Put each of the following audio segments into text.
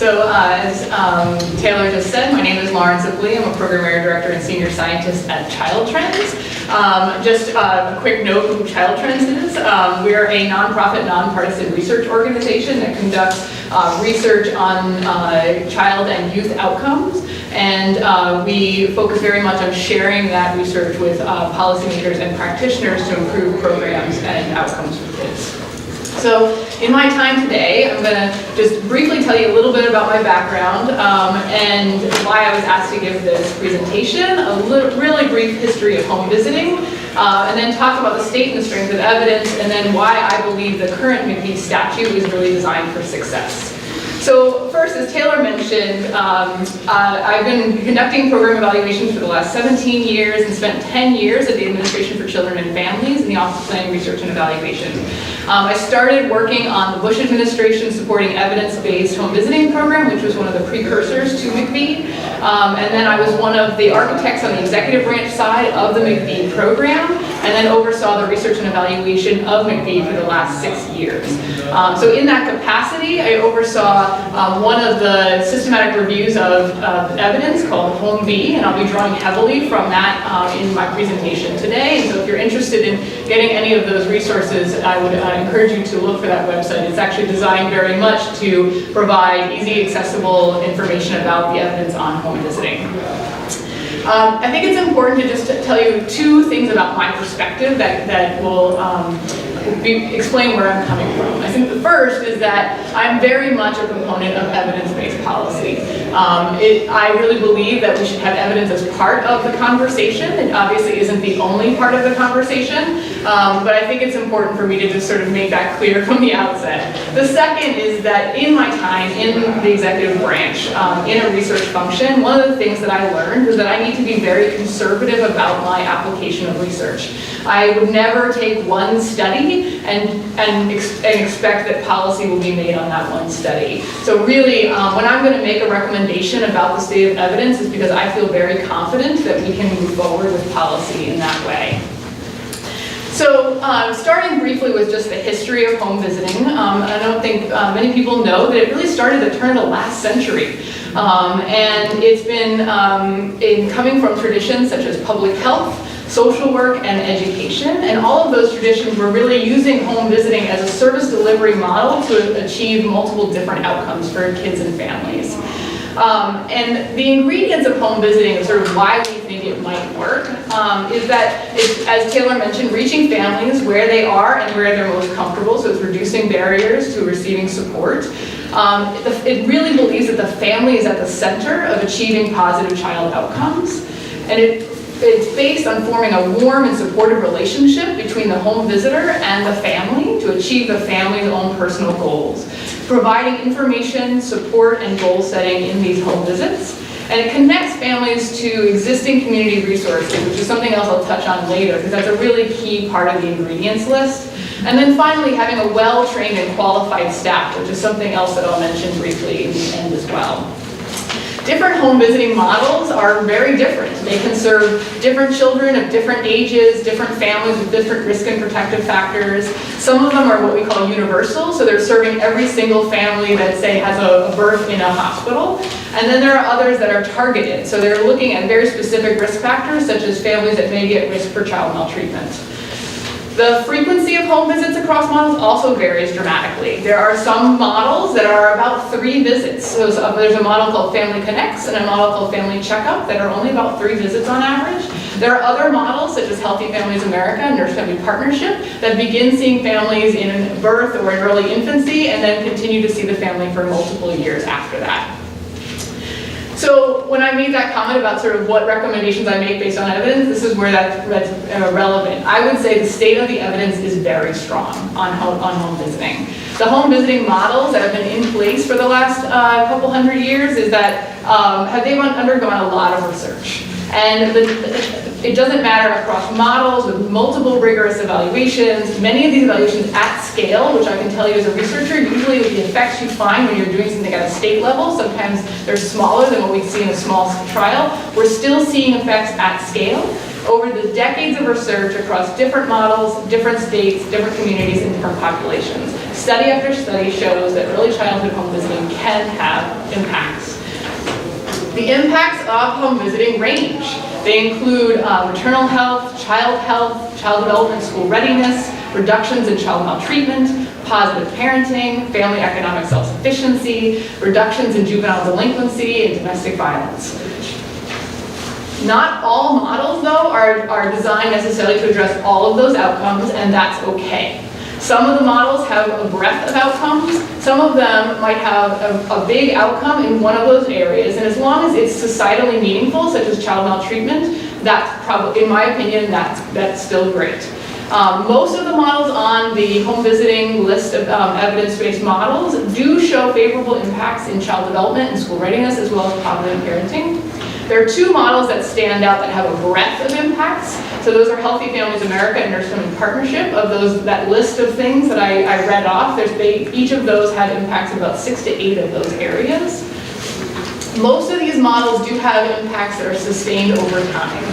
So as Taylor just said, my name is Supplee. I'm a program area director and senior scientist at Child Trends. Just a quick note who Child Trends is. We're a nonprofit, nonpartisan research organization that conducts research on child and youth outcomes. And we focus very much on sharing that research with policymakers and practitioners to improve programs and outcomes for kids. So in my time today, I'm going to just briefly tell you a little bit about my background and why I was asked to give this presentation, a really brief history of home visiting, and then talk about the state and the strength of evidence, and then why I believe the current MIECHV statute is really designed for success. So first, as Taylor mentioned, I've been conducting program evaluations for the last 17 years and spent 10 years at the Administration for Children and Families in the Office of Planning, Research, and Evaluation. I started working on the Bush administration supporting evidence-based home visiting program, which was one of the precursors to MIECHV. And then I was one of the architects on the executive branch side of the MIECHV program, and then oversaw the research and evaluation of MIECHV for the last 6 years. So in that capacity, I oversaw one of the systematic reviews of evidence called Home B, and I'll be drawing heavily from that in my presentation today. And so if you're interested in getting any of those resources, I would encourage you to look for that website. It's actually designed very much to provide easy, accessible information about the evidence on home visiting. I think it's important to just tell you two things about my perspective that will explain where I'm coming from. I think the first is that I'm very much a proponent of evidence-based policy. I really believe that we should have evidence as part of the conversation. It obviously isn't the only part of the conversation, but I think it's important for me to just sort of make that clear from the outset. The second is that in my time in the executive branch, in a research function, one of the things that I learned was that I need to be very conservative about my application of research. I would never take one study and expect that policy will be made on that one study. So really, when I'm going to make a recommendation about the state of evidence, is because I feel very confident that we can move forward with policy in that way. So starting briefly with just the history of home visiting, I don't think many people know that it really started at the turn of the last century. And it's been coming from traditions such as public health, social work, and education, and all of those traditions were really using home visiting as a service delivery model to achieve multiple different outcomes for kids and families. And the ingredients of home visiting, and sort of why we think it might work, is that it's, as Taylor mentioned, reaching families where they are and where they're most comfortable, so it's reducing barriers to receiving support. It really believes that the family is at the center of achieving positive child outcomes, and it's based on forming a warm and supportive relationship between the home visitor and the family to achieve the family's own personal goals, providing information, support, and goal setting in these home visits. And it connects families to existing community resources, which is something else I'll touch on later, because that's a really key part of the ingredients list. And then finally, having a well-trained and qualified staff, which is something else that I'll mention briefly in the end as well. Different home visiting models are very different. They can serve different children of different ages, different families with different risk and protective factors. Some of them are what we call universal, so they're serving every single family that, say, has a birth in a hospital. And then there are others that are targeted, so they're looking at very specific risk factors, such as families that may be at risk for child maltreatment. The frequency of home visits across models also varies dramatically. There are some models that are about 3 visits. So there's a model called Family Connects and a model called Family Checkup that are only about 3 visits on average. There are other models, such as Healthy Families America and Nurse Family Partnership, that begin seeing families in birth or in early infancy and then continue to see the family for multiple years after that. So when I made that comment about sort of what recommendations I make based on evidence, this is where that's relevant. I would say the state of the evidence is very strong on home visiting. The home visiting models that have been in place for the last couple hundred years is that they've undergone a lot of research. And it doesn't matter across models with multiple rigorous evaluations. Many of these evaluations at scale, which I can tell you as a researcher, usually with the effects you find when you're doing something at a state level, sometimes they're smaller than what we see in a small trial. We're still seeing effects at scale over the decades of research across different models, different states, different communities, and different populations. Study after study shows that early childhood home visiting can have impacts. The impacts of home visiting range. They include maternal health, child development, school readiness, reductions in child maltreatment, positive parenting, family economic self-sufficiency, reductions in juvenile delinquency, and domestic violence. Not all models, though, are designed necessarily to address all of those outcomes, and that's okay. Some of the models have a breadth of outcomes. Some of them might have a big outcome in one of those areas, and as long as it's societally meaningful, such as child maltreatment, that's probably, in my opinion, that's still great. Most of the models on the home visiting list of evidence-based models do show favorable impacts in child development and school readiness, as well as positive parenting. There are two models that stand out that have a breadth of impacts. So those are Healthy Families America and Nurse Family Partnership. Of those, that list of things that I read off, each of those had impacts in about 6 to 8 of those areas. Most of these models do have impacts that are sustained over time.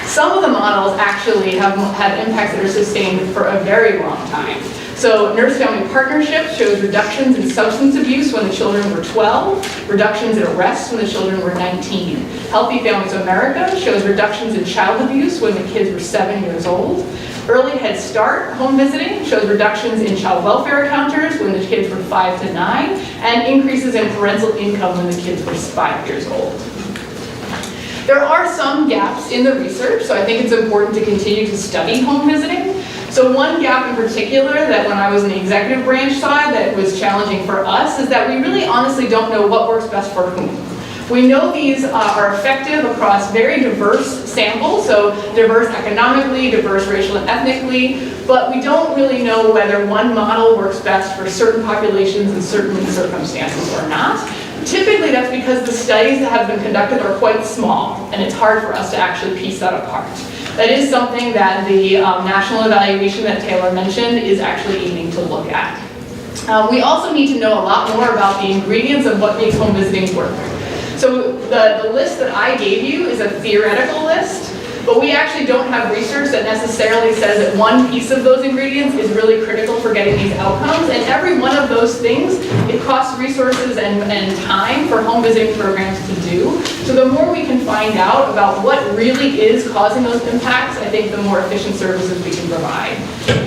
Some of the models actually have impacts that are sustained for a very long time. So Nurse Family Partnership shows reductions in substance abuse when the children were 12, reductions in arrests when the children were 19. Healthy Families America shows reductions in child abuse when the kids were 7 years old. Early Head Start home visiting shows reductions in child welfare encounters when the kids were 5 to 9, and increases in parental income when the kids were 5 years old. There are some gaps in the research, so I think it's important to continue to study home visiting. So one gap in particular that when I was in the executive branch side that was challenging for us is that we really honestly don't know what works best for whom. We know these are effective across very diverse samples, so diverse economically, diverse racial and ethnically, but we don't really know whether one model works best for certain populations in certain circumstances or not. Typically that's because the studies that have been conducted are quite small, and it's hard for us to actually piece that apart. That is something that the national evaluation that Taylor mentioned is actually aiming to look at. We also need to know a lot more about the ingredients of what makes home visiting work. So the list that I gave you is a theoretical list, but we actually don't have research that necessarily says that one piece of those ingredients is really critical for getting these outcomes, and every one of those things, it costs resources and time for home visiting programs to do. So the more we can find out about what really is causing those impacts, I think the more efficient services we can provide.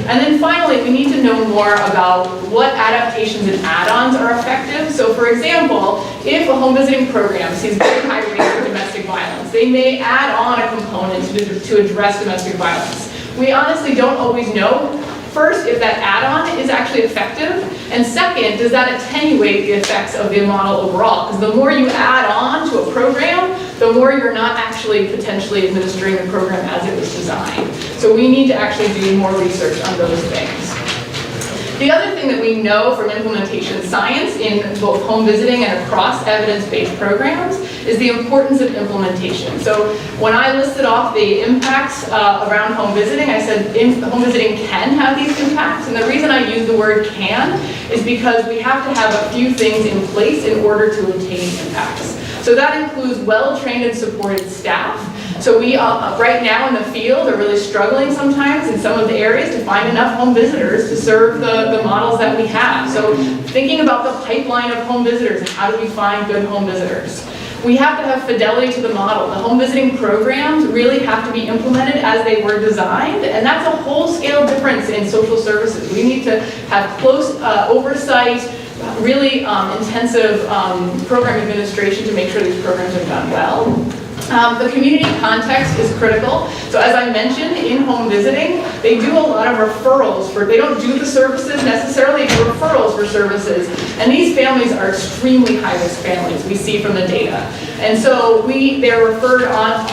And then finally, we need to know more about what adaptations and add-ons are effective. So for example, if a home visiting program sees very high rates of domestic violence, they may add on a component to address domestic violence. We honestly don't always know, first, if that add-on is actually effective, and second, does that attenuate the effects of the model overall? Because the more you add on to a program, the more you're not actually potentially administering the program as it was designed. So we need to actually do more research on those things. The other thing that we know from implementation science in both home visiting and across evidence-based programs is the importance of implementation. So when I listed off the impacts around home visiting, I said home visiting can have these impacts, and the reason I use the word can is because we have to have a few things in place in order to attain impacts. So that includes well-trained and supported staff. So we, right now in the field, are really struggling sometimes in some of the areas to find enough home visitors to serve the models that we have. So thinking about the pipeline of home visitors and how do we find good home visitors. We have to have fidelity to the model. The home visiting programs really have to be implemented as they were designed, and that's a whole scale difference in social services. We need to have close oversight, really intensive program administration to make sure these programs are done well. The community context is critical. So as I mentioned, in home visiting, they do a lot of referrals they don't do the services necessarily, they do referrals for services. And these families are extremely high-risk families, we see from the data. And so they're referred on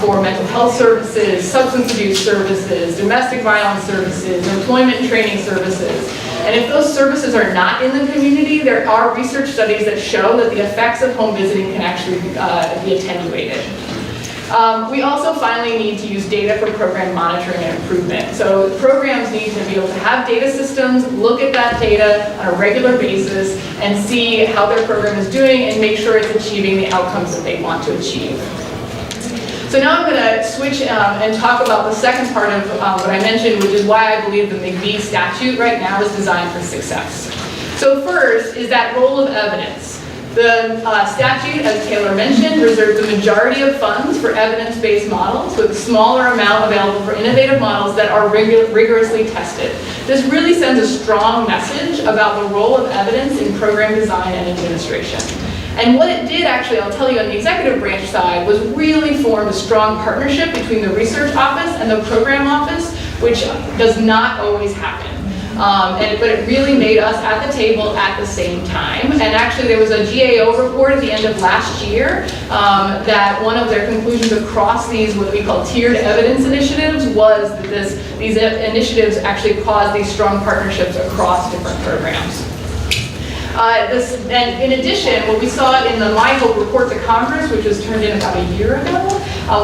for mental health services, substance abuse services, domestic violence services, employment and training services. And if those services are not in the community, there are research studies that show that the effects of home visiting can actually be attenuated. We also finally need to use data for program monitoring and improvement. So programs need to be able to have data systems, look at that data on a regular basis, and see how their program is doing and make sure it's achieving the outcomes that they want to achieve. So now I'm going to switch and talk about the second part of what I mentioned, which is why I believe the MIECHV statute right now is designed for success. So first is that role of evidence. The statute, as Taylor mentioned, reserves the majority of funds for evidence-based models, with a smaller amount available for innovative models that are rigorously tested. This really sends a strong message about the role of evidence in program design and administration. And what it did, actually, I'll tell you on the executive branch side, was really form a strong partnership between the research office and the program office, which does not always happen. But it really made us at the table at the same time. And actually there was a GAO report at the end of last year that one of their conclusions across these, what we call tiered evidence initiatives, was that these initiatives actually caused these strong partnerships across different programs. And in addition, what we saw in the MIECHV report to Congress, which was turned in about a year ago,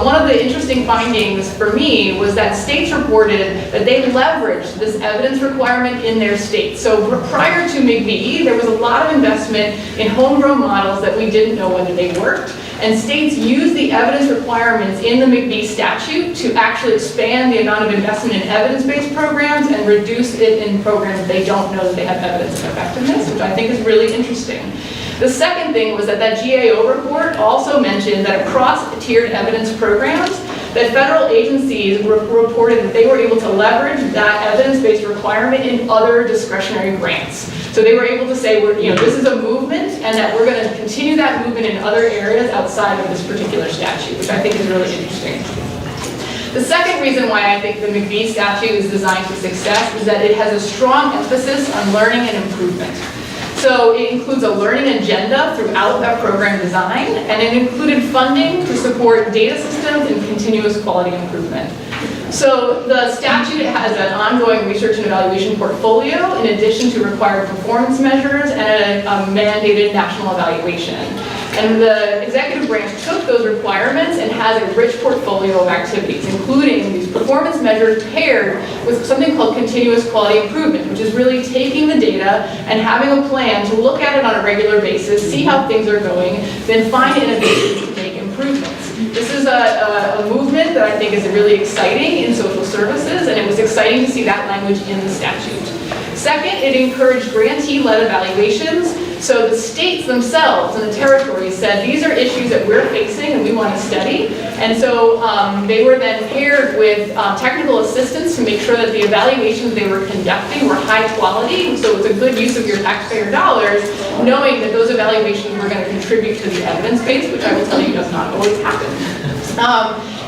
one of the interesting findings for me was that states reported that they leveraged this evidence requirement in their states. So prior to MIECHV, there was a lot of investment in homegrown models that we didn't know whether they worked. And states used the evidence requirements in the MIECHV statute to actually expand the amount of investment in evidence-based programs and reduce it in programs they don't know that they have evidence of effectiveness, which I think is really interesting. The second thing was that GAO report also mentioned that across tiered evidence programs, that federal agencies reported that they were able to leverage that evidence-based requirement in other discretionary grants. So they were able to say, this is a movement, and that we're going to continue that movement in other areas outside of this particular statute, which I think is really interesting. The second reason why I think the MIECHV statute is designed for success is that it has a strong emphasis on learning and improvement. So it includes a learning agenda throughout that program design, and it included funding to support data systems and continuous quality improvement. So the statute has an ongoing research and evaluation portfolio in addition to required performance measures and a mandated national evaluation. And the executive branch took those requirements and has a rich portfolio of activities, including these performance measures paired with something called continuous quality improvement, which is really taking the data and having a plan to look at it on a regular basis, see how things are going, then find innovations to make improvements. This is a movement that I think is really exciting in social services, and it was exciting to see that language in the statute. Second, it encouraged grantee-led evaluations. So the states themselves and the territories said, these are issues that we're facing and we want to study. And so they were then paired with technical assistance to make sure that the evaluations they were conducting were high quality. So it's a good use of your taxpayer dollars, knowing that those evaluations were going to contribute to the evidence base, which I will tell you does not always happen.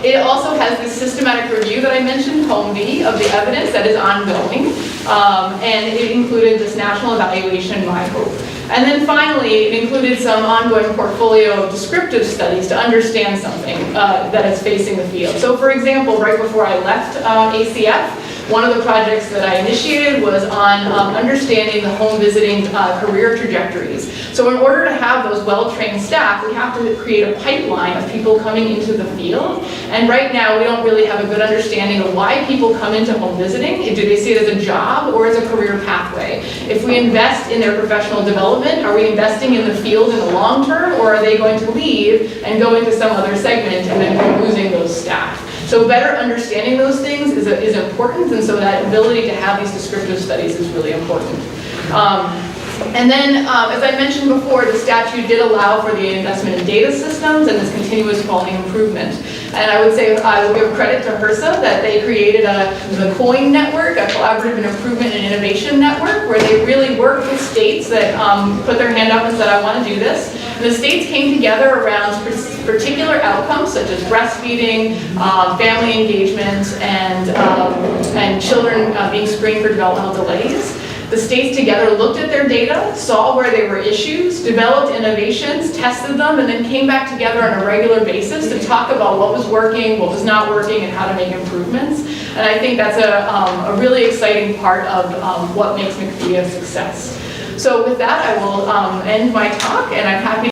It also has this systematic review that I mentioned, HOME-V, of the evidence that is ongoing. And it included this national evaluation, MIECHV. And then finally, it included some ongoing portfolio of descriptive studies to understand something that is facing the field. So for example, right before I left ACF, one of the projects that I initiated was on understanding the home visiting career trajectories. So in order to have those well-trained staff, we have to create a pipeline of people coming into the field. And right now, we don't really have a good understanding of why people come into home visiting. Do they see it as a job or as a career pathway? If we invest in their professional development, are we investing in the field in the long term, or are they going to leave and go into some other segment and then we're losing those staff? So better understanding those things is important, and so that ability to have these descriptive studies is really important. And then, as I mentioned before, the statute did allow for the investment in data systems and this continuous quality improvement. And I would say I will give credit to HRSA that they created the COIN network, a collaborative and improvement and innovation network, where they really worked with states that put their hand up and said, I want to do this. And the states came together around particular outcomes such as breastfeeding, family engagement, and children being screened for developmental delays. The states together looked at their data, saw where there were issues, developed innovations, tested them, and then came back together on a regular basis to talk about what was working, what was not working, and how to make improvements. And I think that's a really exciting part of what makes MIECHV a success. So with that, I will end my talk, and I'm happy